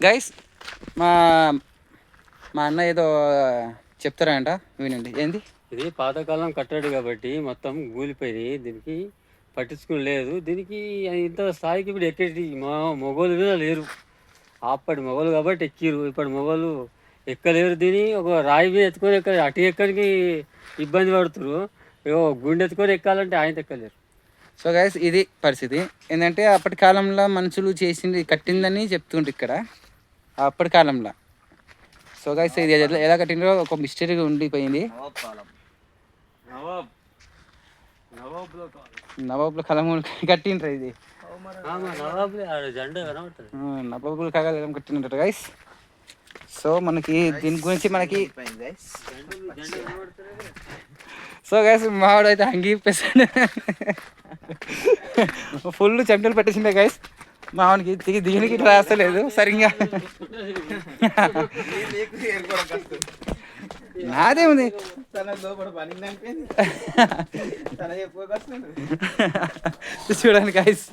Guys మా మా అన్న ఏదో చెప్తారంట, వినండి. ఏంది ఇది? పాతకాలం కట్టడు కాబట్టి మొత్తం కూలిపోయి దీనికి పట్టించుకుని లేదు. దీనికి ఇంత స్థాయికి ఇప్పుడు ఎక్కేటి మొగోలు కూడా లేరు. అప్పటి మొగలు కాబట్టి ఎక్కిరు, ఇప్పటి మొగలు ఎక్కలేరు. దీన్ని ఒక రాయి మీద ఎత్తుకొని అటు ఎక్కడికి ఇబ్బంది పడుతున్నారు. ఏవో గుండె ఎత్తుకొని ఎక్కాలంటే ఆయన ఎక్కలేరు. సో గైస్ ఇది పరిస్థితి. ఏంటంటే అప్పటి కాలంలో మనుషులు చేసింది కట్టిందని చెప్తుండ్రు ఇక్కడ, అప్పటి కాలంలో. సో గైస్ ఇది ఎలా కట్టిండ్రో ఒక మిస్టరీగా ఉండిపోయింది. నవాబుల కాలం కట్టిండ్రు ఇది. నవాబుల కాలం కట్టిండ్రు గైస్. సో మనకి దీని గురించి మనకి సో గైస్ మావాడు అయితే అంగీ ఇప్పేసాడు. ఫుల్ చెమటలు పెట్టేసిండే గైస్. మావానికి దీనికి ఇట్లా రాస్తలేదు సరిగ్గా. నాదేముంది చూడండి గైస్,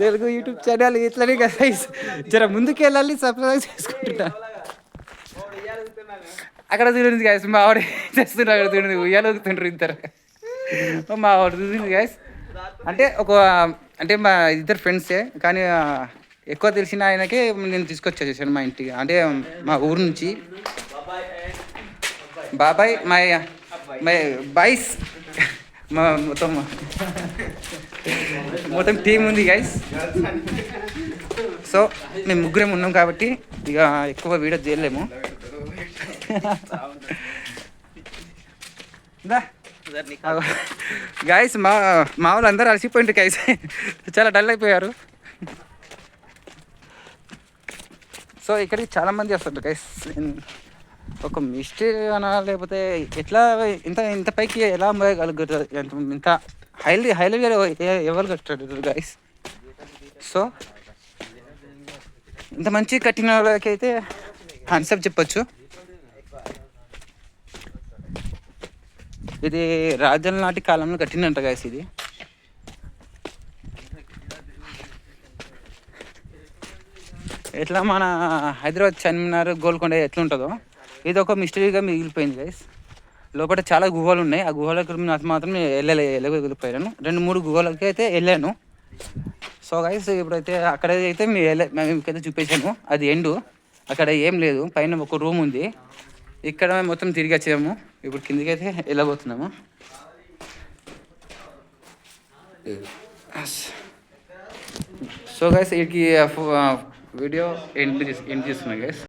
తెలుగు యూట్యూబ్ ఛానల్ ఇట్లనే కదా గైస్. జర ముందుకు వెళ్ళాలి, సబ్స్క్రైబ్ చేసుకుంటున్నా. అక్కడ చూడండి గైస్, మా ఆవిడ చేస్తున్నారు. అక్కడ చూడండి ఉయ్యాలొగుతుండ్రు ఇద్దరు. మా ఆవిడ చూసింది గైస్. అంటే మా ఇద్దరు ఫ్రెండ్సే, కానీ ఎక్కువ తెలిసిన ఆయనకే నేను తీసుకొచ్చేసాను మా ఇంటికి. అంటే మా ఊరు నుంచి బాబాయ్ మై బాయ్స్ మా మొత్తం టీం ఉంది గైస్. సో మేము ముగ్గురం ఉన్నాం కాబట్టి ఇక ఎక్కువ వీడియో చేయలేము. గైస్ మా వాళ్ళు అందరూ అలసిపోయింది గైస్, చాలా డల్ అయిపోయారు. సో ఇక్కడికి చాలామంది వస్తారు గైస్. ఒక మిస్టేక్ అనా లేకపోతే ఎట్లా ఇంత పైకి ఎలా మోయగలుగుతారు, ఇంత హైలీ ఎవరు కట్టారు గైస్. సో ఇంత మంచి కట్టిన వాళ్ళకైతే హ్యాండ్సప్ చెప్పచ్చు. ఇది రాజుల నాటి కాలంలో కట్టిందంట గైస్. ఇది ఎట్లా మన హైదరాబాద్ చార్మినార్, గోల్కొండ ఎట్లుంటుందో ఇది ఒక మిస్టరీగా మిగిలిపోయింది గైస్. లోపల చాలా గుహలు ఉన్నాయి. ఆ గుహలకు మాత్రం వెళ్ళగలిగిపోయాను. 2-3 గుహలకి అయితే వెళ్ళాను. సో గైస్ ఇప్పుడైతే అక్కడైతే మీకైతే చూపించాను, అది ఎండు. అక్కడ ఏం లేదు, పైన ఒక రూమ్ ఉంది. ఇక్కడ మొత్తం తిరిగి వచ్చాము. ఇప్పుడు కిందికి అయితే వెళ్ళబోతున్నాము. సో గైస్ వీడియో ఎండ్ చేస్తున్నాను గైస్.